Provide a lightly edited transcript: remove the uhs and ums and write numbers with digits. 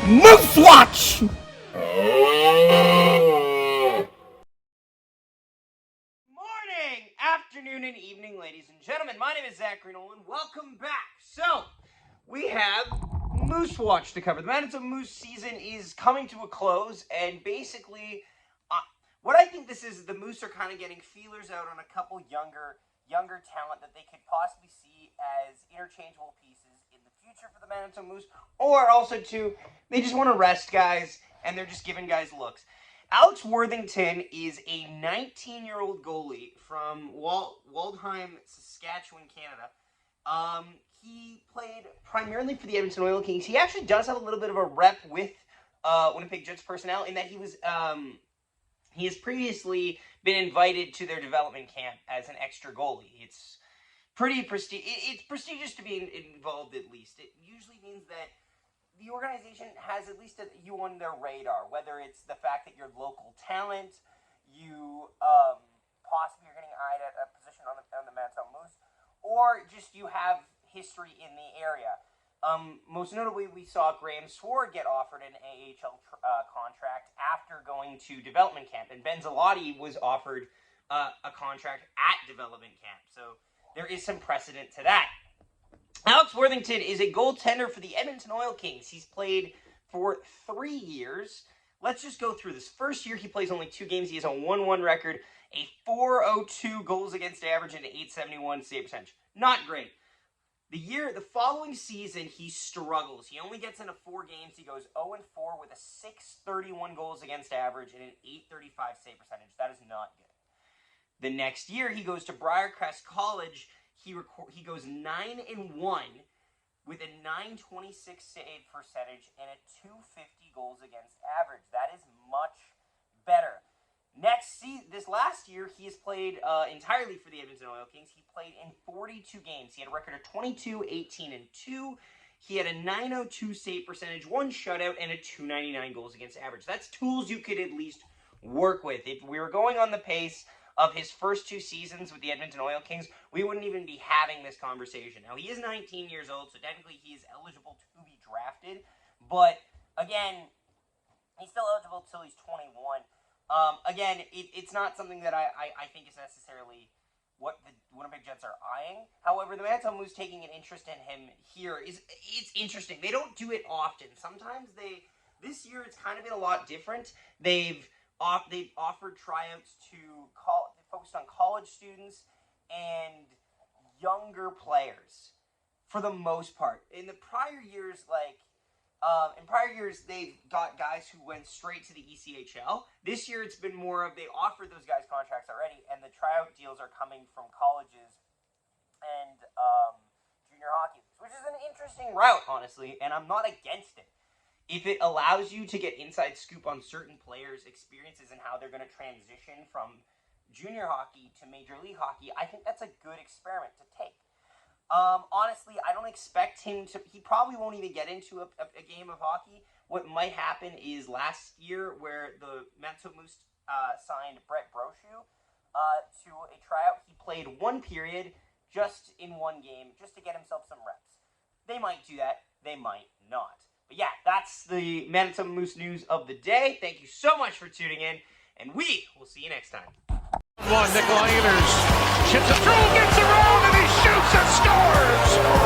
Moose Watch! Morning, afternoon, and evening, ladies and gentlemen. My name is Zachary Nolan. Welcome back. So, we have Moose Watch to cover. The Manitoba Moose season is coming to a close, and basically, what I think this is, the Moose are kind of getting feelers out on a couple younger talent that they could possibly see as interchangeable pieces in the future for the Manitoba Moose, or also, too, they just want to rest guys, and they're just giving guys looks. Alex Worthington is a 19-year-old goalie from Waldheim, Saskatchewan, Canada. He played primarily for the Edmonton Oil Kings. He actually does have a little bit of a rep with Winnipeg Jets personnel in that he has previously been invited to their development camp as an extra goalie. It's pretty it's prestigious to be involved, at least. It usually means that the organization has at least you on their radar, whether it's the fact that you're local talent, you possibly are getting eyed at a position on the Manitoba Moose, or just you have history in the area. Most notably, we saw Graham Sword get offered an AHL contract after going to development camp, and Ben Zalotti was offered a contract at development camp. So there is some precedent to that. Alex Worthington is a goaltender for the Edmonton Oil Kings. He's played for 3 years. Let's just go through this. First year, he plays only 2 games. He has a 1-1 record, a .402 goals against average, and an .871 save percentage. Not great. The following season, he struggles. He only gets into 4 games. He goes 0-4 with a .631 goals against average and an .835 save percentage. That is not good. The next year, he goes to Briarcrest College. He goes 9-1 with a .926 save percentage and a .250 goals against average. That is much better. This last year, he has played entirely for the Edmonton Oil Kings. He played in 42 games. He had a record of 22, 18, and 2. He had a .902 save percentage, 1 shutout, and a .299 goals against average. That's tools you could at least work with. If we were going on the pace of his first 2 seasons with the Edmonton Oil Kings, we wouldn't even be having this conversation. Now, he is 19 years old, so technically he is eligible to be drafted. But, again, he's still eligible until he's 21. Again, it's not something that I think is necessarily what the Winnipeg Jets are eyeing. However, the Manitoba Moose taking an interest in him here it's interesting. They don't do it often. Sometimes this year it's kind of been a lot different. They've offered tryouts to focused on college students and younger players for the most part. In prior years, they've got guys who went straight to the ECHL. This year, it's been more of they offered those guys contracts already, and the tryout deals are coming from colleges and junior hockey, which is an interesting route, honestly, and I'm not against it. If it allows you to get inside scoop on certain players' experiences and how they're going to transition from junior hockey to Major League Hockey, I think that's a good experiment to take. Honestly, I don't expect him to. He probably won't even get into a game of hockey. What might happen is last year, where the Manitoba Moose signed Brett Brochu to a tryout, he played 1 period just in 1 game, just to get himself some reps. They might do that. They might not. But yeah, that's the Manitoba Moose news of the day. Thank you so much for tuning in, and we will see you next time. Nikolai Ehlers chips it through, gets around, and he shoots and scores!